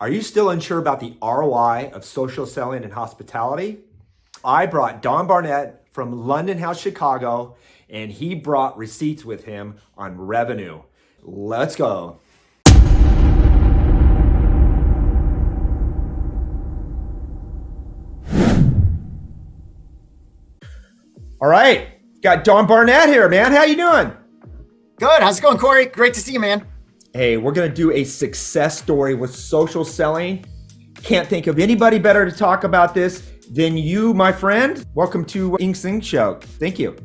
Are you still unsure about the ROI of social selling and hospitality? I brought Don Barnett from LondonHouse, Chicago, and he brought receipts with him on revenue. Let's go. All right, got Don Barnett here, man. How you doing? Good. How's it going, Cory? Great to see you, man. Hey, we're gonna do a success story with social selling. Can't think of anybody better to talk about this than you, my friend. Welcome to Ing Sing Show. Thank you.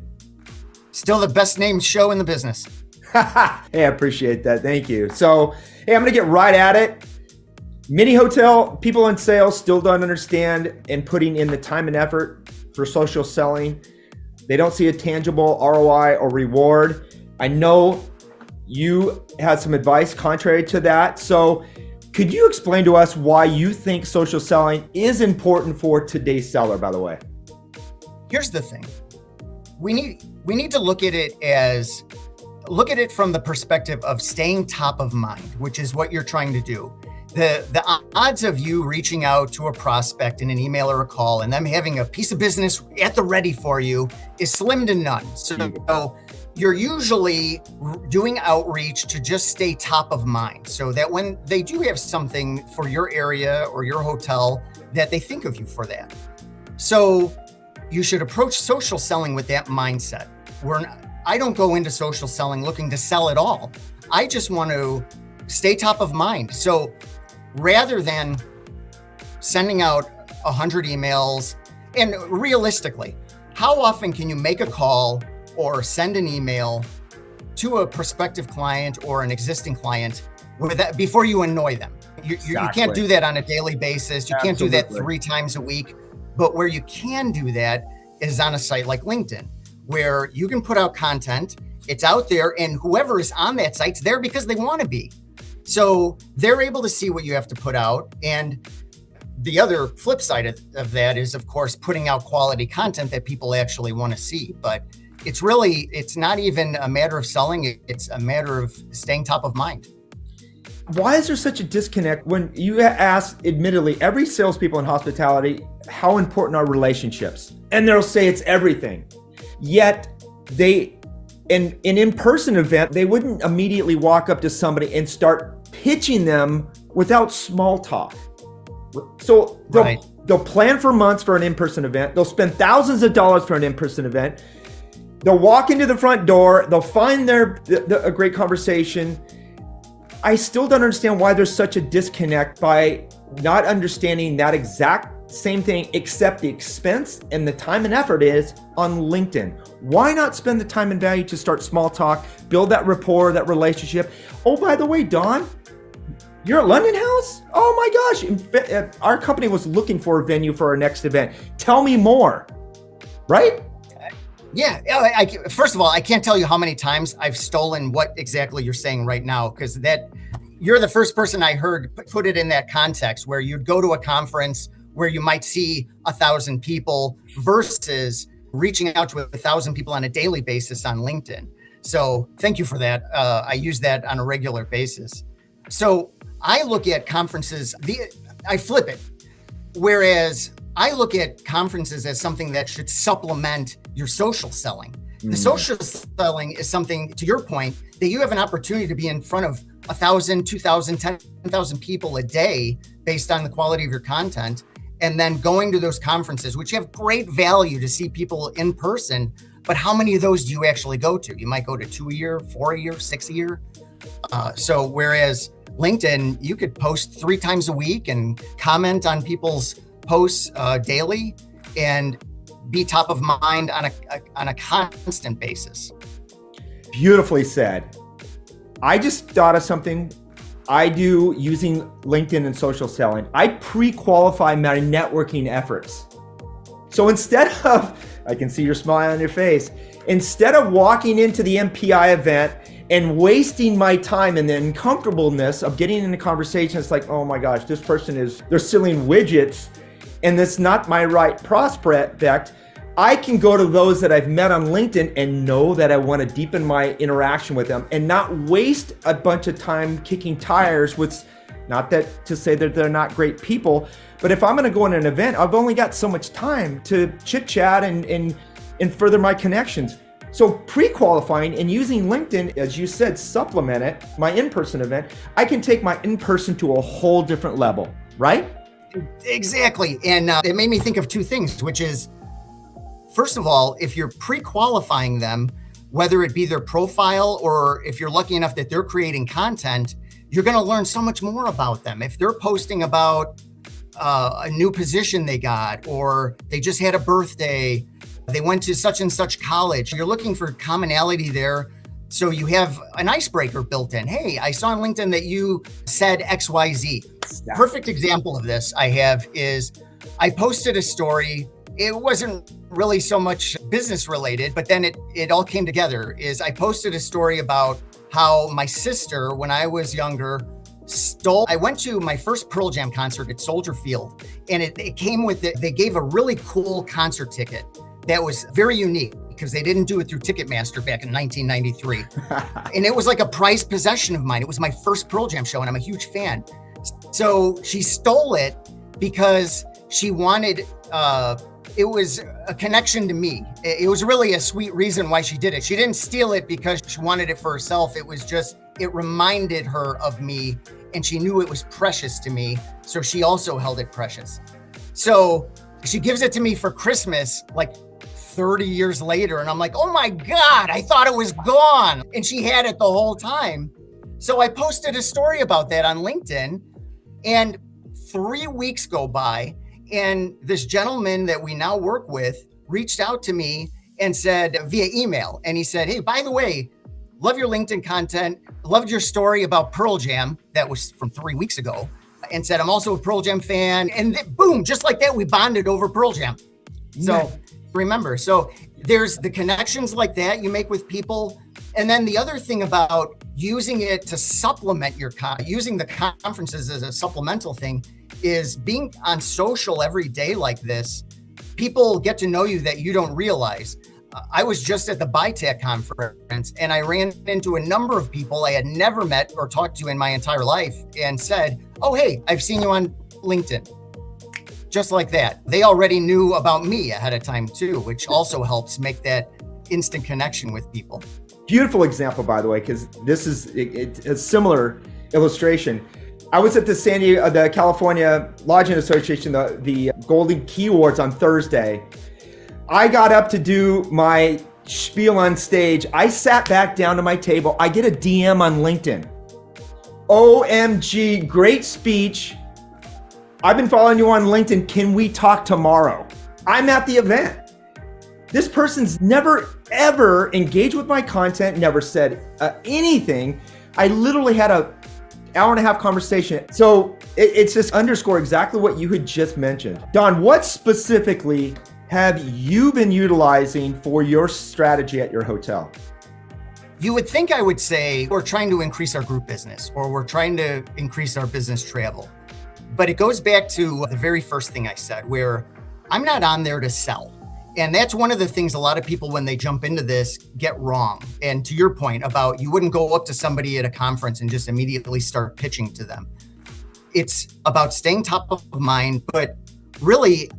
Still the best named show in the business. Hey, I appreciate that. Thank you. So, hey, I'm gonna get right at it. Many hotel people in sales still don't understand and putting in the time and effort for social selling. They don't see a tangible ROI or reward. I know you had some advice contrary to that. So could you explain to us why you think social selling is important for today's seller, by the way? Here's the thing. We need to look at it from the perspective of staying top of mind, which is what you're trying to do. The odds of you reaching out to a prospect in an email or a call and them having a piece of business at the ready for you is slim to none. So you're usually doing outreach to just stay top of mind so that when they do have something for your area or your hotel, that they think of you for that. So you should approach social selling with that mindset. I don't go into social selling looking to sell at all. I just want to stay top of mind. So rather than sending out 100 emails, and realistically, how often can you make a call or send an email to a prospective client or an existing client with that before you annoy them? You can't do that on a daily basis. You can't do that 3 times a week. But where you can do that is on a site like LinkedIn, where you can put out content, it's out there, and whoever is on that site's there because they want to be. So they're able to see what you have to put out. And the other flip side of that is, of course, putting out quality content that people actually want to see. But it's not even a matter of selling. It's a matter of staying top of mind. Why is there such a disconnect when you ask, admittedly, every salespeople in hospitality, how important are relationships? And they'll say it's everything. Yet in an in-person event, they wouldn't immediately walk up to somebody and start pitching them without small talk. So they'll plan for months for an in-person event. They'll spend thousands of dollars for an in-person event. They'll walk into the front door. They'll find a great conversation. I still don't understand why there's such a disconnect by not understanding that exact same thing, except the expense and the time and effort is on LinkedIn. Why not spend the time and value to start small talk, build that rapport, that relationship? Oh, by the way, Don, you're at LondonHouse? Oh my gosh, our company was looking for a venue for our next event. Tell me more, right? Yeah. First of all, I can't tell you how many times I've stolen what exactly you're saying right now, because you're the first person I heard put it in that context where you'd go to a conference where you might see 1,000 people versus reaching out to 1,000 people on a daily basis on LinkedIn. So thank you for that. I use that on a regular basis. So I look at conferences, I flip it. Whereas I look at conferences as something that should supplement your social selling. The social selling is something, to your point, that you have an opportunity to be in front of 1,000, 2,000, 10,000 people a day based on the quality of your content. And then going to those conferences, which have great value to see people in person, but how many of those do you actually go to? You might go to 2 a year, 4 a year, 6 a year. So whereas LinkedIn, you could post 3 times a week and comment on people's posts daily and be top of mind on a constant basis. Beautifully said. I just thought of something I do using LinkedIn and social selling. I pre-qualify my networking efforts. So instead of, I can see your smile on your face, instead of walking into the MPI event and wasting my time in the uncomfortableness of getting in a conversation, it's like, oh my gosh, this person they're selling widgets and that's not my right prospect. I can go to those that I've met on LinkedIn and know that I want to deepen my interaction with them and not waste a bunch of time kicking tires with Not that to say that they're not great people, but if I'm going to go in an event, I've only got so much time to chit chat and further my connections. So pre-qualifying and using LinkedIn, as you said, supplement it, my in-person event, I can take my in-person to a whole different level, right? Exactly. And it made me think of two things, which is, first of all, if you're pre-qualifying them, whether it be their profile or if you're lucky enough that they're creating content, you're going to learn so much more about them. If they're posting about a new position they got, or they just had a birthday, they went to such and such college, you're looking for commonality there. So you have an icebreaker built in. Hey, I saw on LinkedIn that you said XYZ. Perfect example of this I have is I posted a story. It wasn't really so much business related, but then it all came together. Is I posted a story about how my sister, when I was younger, I went to my first Pearl Jam concert at Soldier Field, and it came with it. They gave a really cool concert ticket that was very unique because they didn't do it through Ticketmaster back in 1993. And it was like a prized possession of mine. It was my first Pearl Jam show, and I'm a huge fan. So she stole it because she wanted, it was a connection to me. It was really a sweet reason why she did it. She didn't steal it because she wanted it for herself. It was just, it reminded her of me, and she knew it was precious to me. So she also held it precious. So she gives it to me for Christmas, like 30 years later. And I'm like, oh my God, I thought it was gone. And she had it the whole time. So I posted a story about that on LinkedIn, and 3 weeks go by, and this gentleman that we now work with reached out to me and said via email. And he said, hey, by the way, love your LinkedIn content. Loved your story about Pearl Jam. That was from 3 weeks ago. And said, I'm also a Pearl Jam fan. And boom, just like that, we bonded over Pearl Jam. So remember, so there's the connections like that you make with people. And then the other thing about using it to supplement your, using the conferences as a supplemental thing, is being on social every day like this, people get to know you that you don't realize. I was just at the BITAC conference, and I ran into a number of people I had never met or talked to in my entire life, and said, oh, hey, I've seen you on LinkedIn. Just like that. They already knew about me ahead of time too, which also helps make that instant connection with people. Beautiful example, by the way, because this is a similar illustration. I was at the California Lodging Association, the Golden Key Awards on Thursday. I got up to do my spiel on stage. I sat back down to my table. I get a DM on LinkedIn. OMG, great speech. I've been following you on LinkedIn. Can we talk tomorrow? I'm at the event. This person's never, ever engaged with my content, never said anything. I literally had an hour and a half conversation. So it's just underscore exactly what you had just mentioned. Don, what specifically have you been utilizing for your strategy at your hotel? You would think I would say we're trying to increase our group business, or we're trying to increase our business travel. But it goes back to the very first thing I said, where I'm not on there to sell. And that's one of the things a lot of people, when they jump into this, get wrong. And to your point about you wouldn't go up to somebody at a conference and just immediately start pitching to them. It's about staying top of mind, but really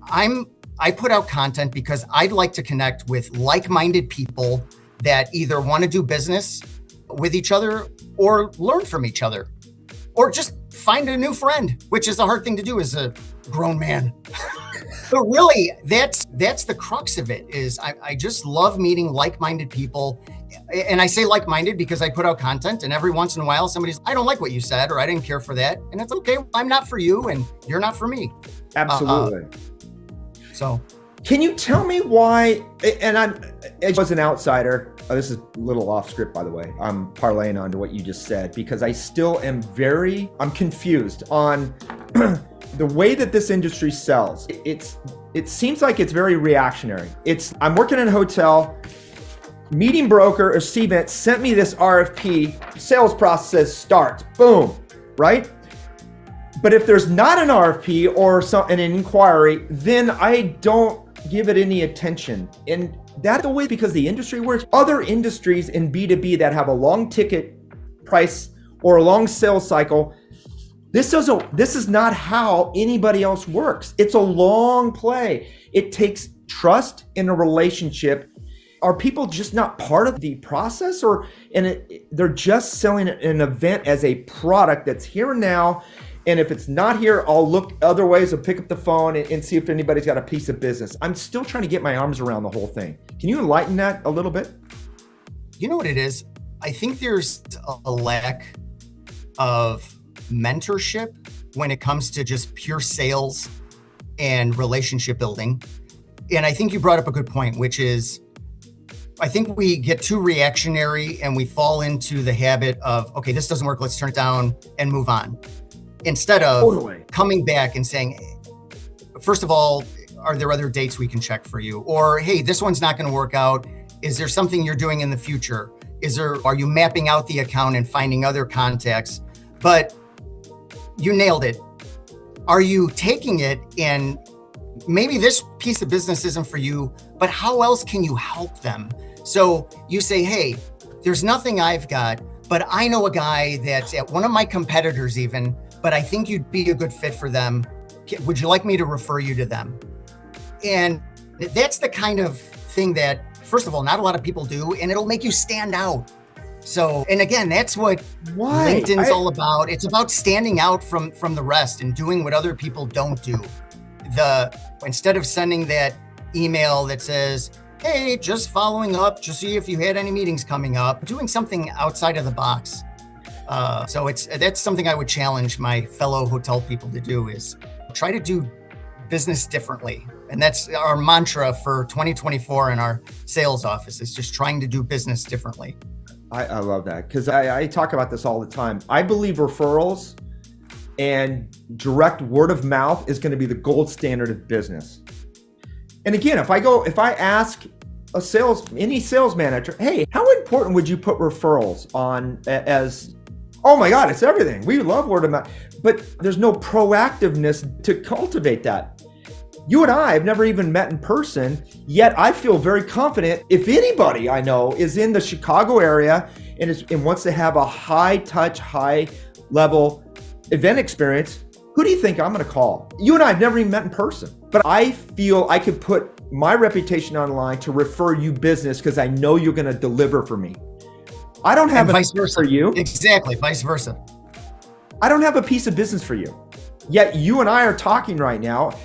I put out content because I'd like to connect with like-minded people that either want to do business with each other or learn from each other, or just find a new friend, which is a hard thing to do as a grown man. But really, that's the crux of it, is I just love meeting like-minded people. And I say like-minded because I put out content, and every once in a while somebody's, I don't like what you said, or I didn't care for that. And it's okay. I'm not for you and you're not for me. Absolutely. So can you tell me why, and as an outsider, this is a little off script, by the way, I'm parlaying onto what you just said, because I still am I'm confused on the way that this industry sells. It seems like it's very reactionary. I'm working in a hotel, meeting broker or CVent sent me this RFP, sales process starts, boom, right? But if there's not an RFP or an inquiry, then I don't give it any attention. And that's the way, because the industry works. Other industries in B2B that have a long ticket price or a long sales cycle, This is not how anybody else works. It's a long play. It takes trust in a relationship. Are people just not part of the process, they're just selling an event as a product that's here and now? And if it's not here, I'll look other ways. I'll pick up the phone and see if anybody's got a piece of business. I'm still trying to get my arms around the whole thing. Can you enlighten that a little bit? You know what it is? I think there's a lack of mentorship when it comes to just pure sales and relationship building. And I think you brought up a good point, which is, I think we get too reactionary and we fall into the habit of, okay, this doesn't work, let's turn it down and move on. Instead of coming back and saying, first of all, are there other dates we can check for you? Or, hey, this one's not going to work out. Is there something you're doing in the future? Are you mapping out the account and finding other contacts? But you nailed it. Are you taking it and maybe this piece of business isn't for you, but how else can you help them? So you say, hey, there's nothing I've got, but I know a guy that's at one of my competitors even, but I think you'd be a good fit for them. Would you like me to refer you to them? And that's the kind of thing that, first of all, not a lot of people do, and it'll make you stand out. So, and again, that's what LinkedIn's all about. It's about standing out from the rest and doing what other people don't do. Instead of sending that email that says, hey, just following up, just see if you had any meetings coming up, doing something outside of the box. So that's something I would challenge my fellow hotel people to do, is try to do business differently. And that's our mantra for 2024 in our sales office, is just trying to do business differently. I love that, because I talk about this all the time. I believe referrals and direct word of mouth is going to be the gold standard of business. And again, if I ask any sales manager, hey, how important would you put referrals on as, oh my God, it's everything. We love word of mouth, but there's no proactiveness to cultivate that. You and I have never even met in person, yet I feel very confident if anybody I know is in the Chicago area and wants to have a high touch, high level event experience, who do you think I'm going to call? You and I have never even met in person, but I feel I could put my reputation online to refer you business because I know you're going to deliver for me. I don't have vice versa for you. Exactly, vice versa. I don't have a piece of business for you, yet you and I are talking right now.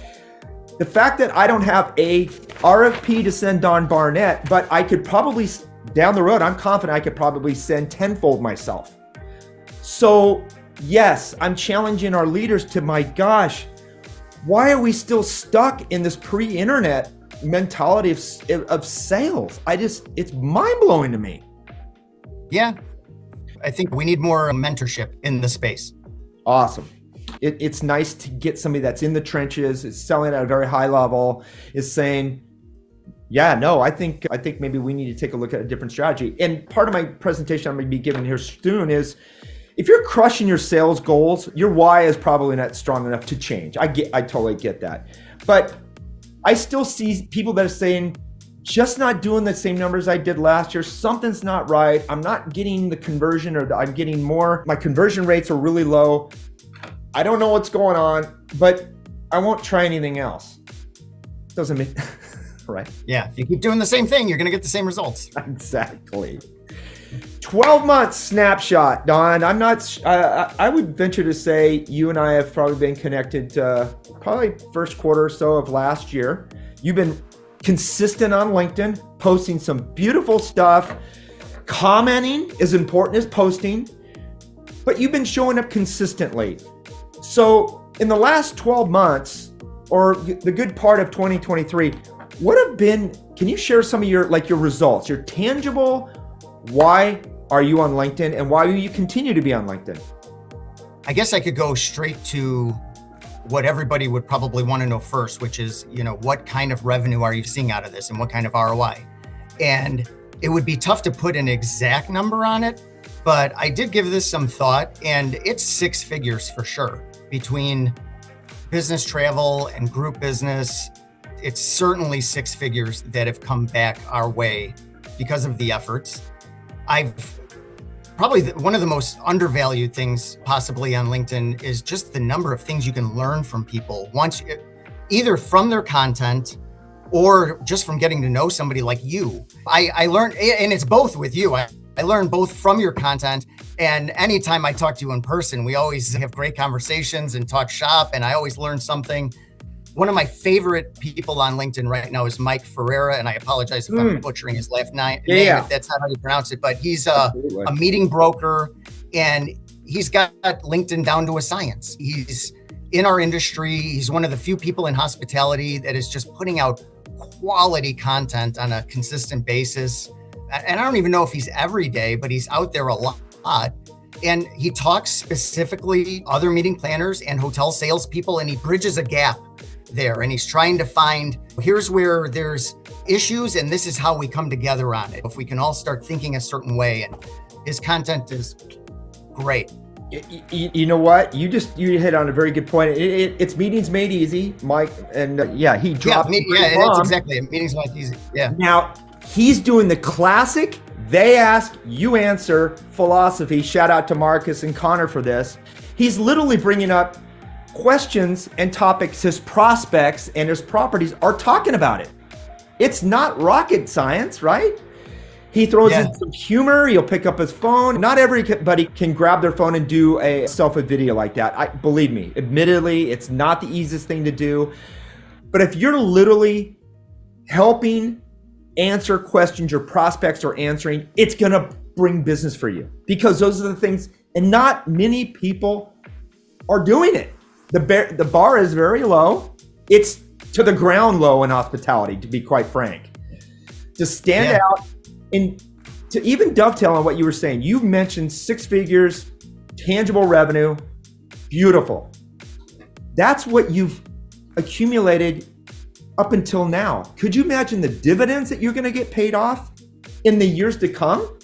The fact that I don't have a RFP to send Don Barnett, but I could probably, down the road, I'm confident I could probably send tenfold myself. So yes, I'm challenging our leaders to, my gosh, why are we still stuck in this pre-internet mentality of sales? It's mind-blowing to me. Yeah, I think we need more mentorship in the space. Awesome. It's nice to get somebody that's in the trenches, is selling at a very high level, is saying, yeah, no, I think maybe we need to take a look at a different strategy. And part of my presentation I'm going to be giving here soon is, if you're crushing your sales goals, your why is probably not strong enough to change. I totally get that. But I still see people that are saying, just not doing the same numbers I did last year. Something's not right. I'm not getting the conversion, or I'm getting more. My conversion rates are really low. I don't know what's going on, but I won't try anything else. Doesn't mean, right? Yeah, if you keep doing the same thing, you're going to get the same results. Exactly. 12 months snapshot, Don. I would venture to say you and I have probably been connected probably first quarter or so of last year. You've been consistent on LinkedIn, posting some beautiful stuff. Commenting is important as posting, but you've been showing up consistently. So in the last 12 months, or the good part of 2023, can you share some of your results, your tangible, why are you on LinkedIn and why will you continue to be on LinkedIn? I guess I could go straight to what everybody would probably want to know first, which is, what kind of revenue are you seeing out of this and what kind of ROI? And it would be tough to put an exact number on it, but I did give this some thought, and it's six figures for sure. Between business travel and group business, it's certainly six figures that have come back our way because of the efforts. I've probably one of the most undervalued things possibly on LinkedIn is just the number of things you can learn from people either from their content or just from getting to know somebody like you. I learned, and it's both with you. I learn both from your content, and anytime I talk to you in person, we always have great conversations and talk shop, and I always learn something. One of my favorite people on LinkedIn right now is Mike Ferreira, and I apologize if I'm butchering his last name, if that's not how you pronounce it, but he's a meeting broker, and he's got LinkedIn down to a science. He's in our industry. He's one of the few people in hospitality that is just putting out quality content on a consistent basis. And I don't even know if he's every day, but he's out there a lot. And he talks specifically other meeting planners and hotel salespeople, and he bridges a gap there. And he's trying to find, here's where there's issues, and this is how we come together on it. If we can all start thinking a certain way, and his content is great. You know what? You hit on a very good point. It's meetings made easy, Mike, and he dropped. That's exactly it. Meetings made easy. Yeah. Now he's doing the classic they ask, you answer philosophy. Shout out to Marcus and Connor for this. He's literally bringing up questions and topics his prospects and his properties are talking about it. It's not rocket science, right? He throws in some humor. He'll pick up his phone. Not everybody can grab their phone and do a selfie video like that. Believe me, admittedly, it's not the easiest thing to do. But if you're literally helping answer questions your prospects are answering, it's going to bring business for you, because those are the things, and not many people are doing it. The bar is very low. It's to the ground low in hospitality, to be quite frank. To stand out, and to even dovetail on what you were saying, you mentioned 6 figures, tangible revenue, beautiful. That's what you've accumulated up until now. Could you imagine the dividends that you're going to get paid off in the years to come?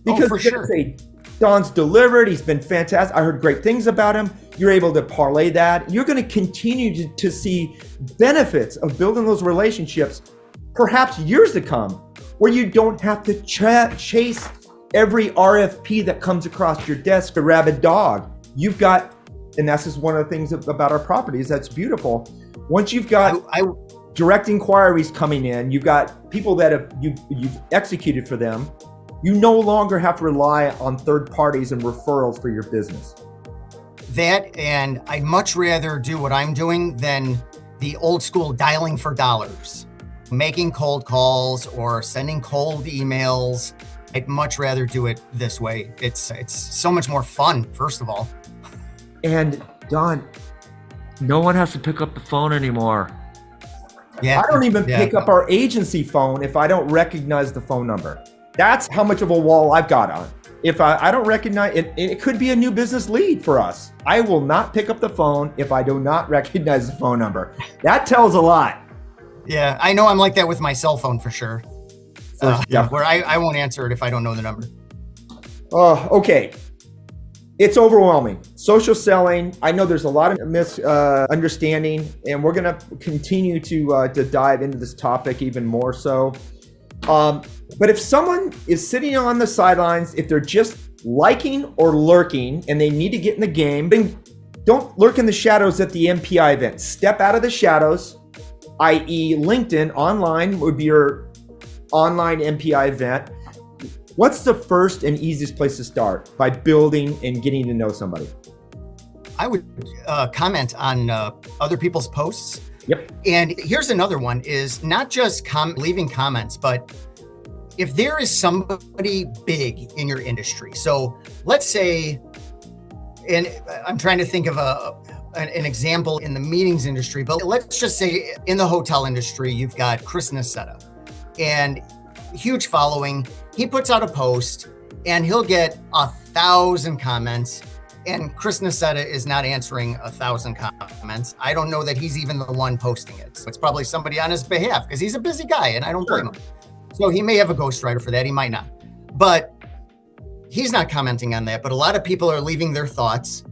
Because for sure. Say, Don's delivered. He's been fantastic. I heard great things about him. You're able to parlay that. You're going to continue to see benefits of building those relationships, perhaps years to come, where you don't have to chase every RFP that comes across your desk, a rabid dog. You've got, and that's just one of the things about our properties that's beautiful. Once you've got direct inquiries coming in, you've got people that you've executed for them, you no longer have to rely on third parties and referrals for your business. That, and I'd much rather do what I'm doing than the old school dialing for dollars, making cold calls or sending cold emails. I'd much rather do it this way. It's so much more fun, first of all. And Don, no one has to pick up the phone anymore. Yeah, I don't even pick up our agency phone if I don't recognize the phone number. That's how much of a wall I've got on. If I don't recognize it, it could be a new business lead for us. I will not pick up the phone if I do not recognize the phone number. That tells a lot. Yeah, I know I'm like that with my cell phone for sure. Where I won't answer it if I don't know the number. Oh, okay. It's overwhelming. Social selling, I know there's a lot of misunderstanding, and we're going to continue to dive into this topic even more so. But if someone is sitting on the sidelines, if they're just liking or lurking and they need to get in the game, then don't lurk in the shadows at the MPI event. Step out of the shadows, i.e. LinkedIn online would be your online MPI event. What's the first and easiest place to start by building and getting to know somebody? I would comment on other people's posts. Yep. And here's another one is not just leaving comments, but if there is somebody big in your industry. So let's say, and I'm trying to think of an example in the meetings industry, but let's just say in the hotel industry, you've got Chris Nassetta, and huge following. He puts out a post and he'll get 1,000 comments, and Chris Nassetta is not answering 1,000 comments. I don't know that he's even the one posting it. So it's probably somebody on his behalf because he's a busy guy and I don't blame him. So he may have a ghostwriter for that. He might not, but he's not commenting on that. But a lot of people are leaving their thoughts.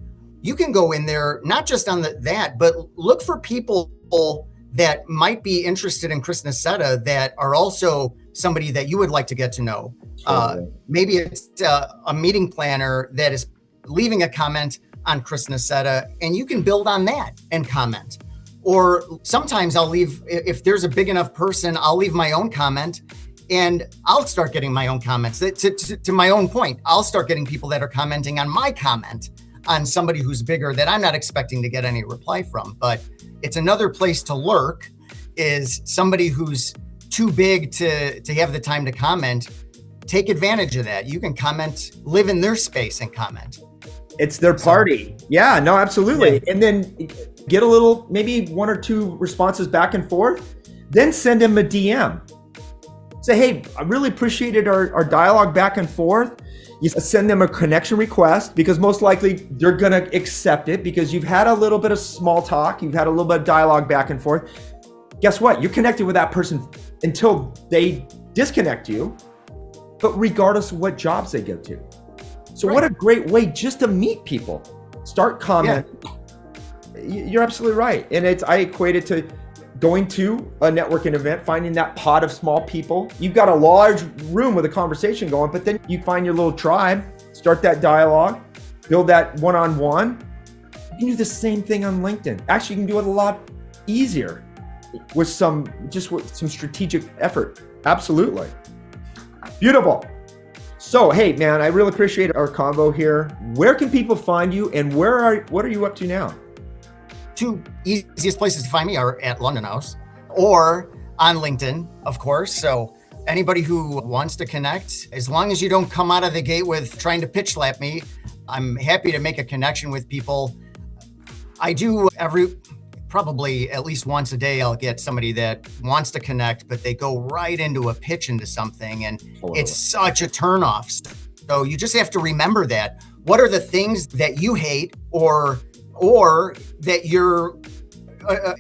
You can go in there, not just on that, but look for people that might be interested in Chris Nassetta that are also somebody that you would like to get to know. Totally. Maybe it's a meeting planner that is leaving a comment on Chris Nassetta, and you can build on that and comment. Or sometimes I'll leave, if there's a big enough person, I'll leave my own comment and I'll start getting my own comments. To my own point, I'll start getting people that are commenting on my comment on somebody who's bigger that I'm not expecting to get any reply from. But it's another place to lurk, is somebody who's too big to have the time to comment. Take advantage of that. You can comment, live in their space and comment. It's their party. Yeah, no, absolutely. Yeah. And then get a little, maybe 1 or 2 responses back and forth, then send them a DM. Say, hey, I really appreciated our dialogue back and forth. You send them a connection request, because most likely they're gonna accept it because you've had a little bit of small talk, you've had a little bit of dialogue back and forth. Guess what? You're connected with that person until they disconnect you, but regardless of what jobs they go to. So What a great way just to meet people. Start commenting. Yeah. You're absolutely right. And I equate it to going to a networking event, finding that pod of small people. You've got a large room with a conversation going, but then you find your little tribe, start that dialogue, build that one-on-one. You can do the same thing on LinkedIn. Actually, you can do it a lot easier with some strategic effort. Absolutely. Beautiful. So, hey, man, I really appreciate our convo here. Where can people find you, and what are you up to now? 2 easiest places to find me are at LondonHouse or on LinkedIn, of course. So anybody who wants to connect, as long as you don't come out of the gate with trying to pitch slap me, I'm happy to make a connection with people. I do probably at least once a day, I'll get somebody that wants to connect, but they go right into a pitch into something, and it's such a turnoff. So you just have to remember that. What are the things that you hate or that you're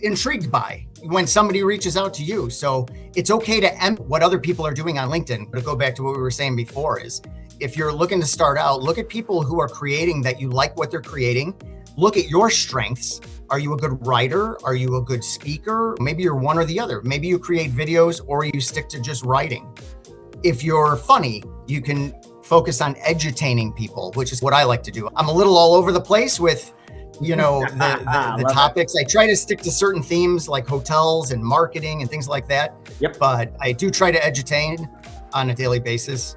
intrigued by when somebody reaches out to you? So it's okay to end what other people are doing on LinkedIn. But to go back to what we were saying before, is if you're looking to start out, look at people who are creating that you like what they're creating. Look at your strengths. Are you a good writer? Are you a good speaker? Maybe you're one or the other. Maybe you create videos or you stick to just writing. If you're funny, you can focus on edutaining people, which is what I like to do. I'm a little all over the place with the topics. I try to stick to certain themes like hotels and marketing and things like that. Yep. But I do try to edutain on a daily basis.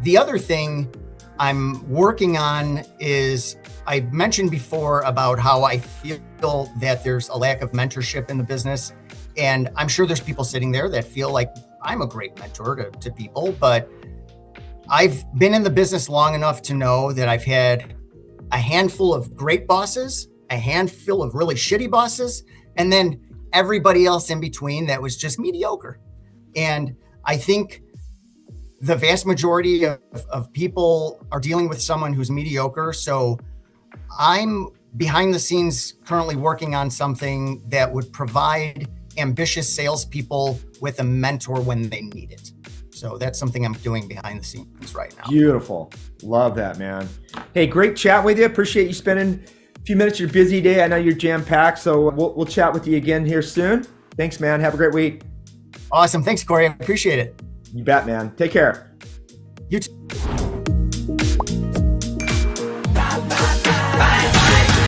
The other thing I'm working on is, I mentioned before about how I feel that there's a lack of mentorship in the business. And I'm sure there's people sitting there that feel like I'm a great mentor to people, but I've been in the business long enough to know that I've had a handful of great bosses, a handful of really shitty bosses, and then everybody else in between that was just mediocre. And I think the vast majority of people are dealing with someone who's mediocre. So I'm behind the scenes currently working on something that would provide ambitious salespeople with a mentor when they need it. So that's something I'm doing behind the scenes right now. Beautiful. Love that, man. Hey, great chat with you. Appreciate you spending a few minutes of your busy day. I know you're jam-packed, so we'll chat with you again here soon. Thanks, man. Have a great week. Awesome. Thanks, Cory. I appreciate it. You bet, man. Take care. You too.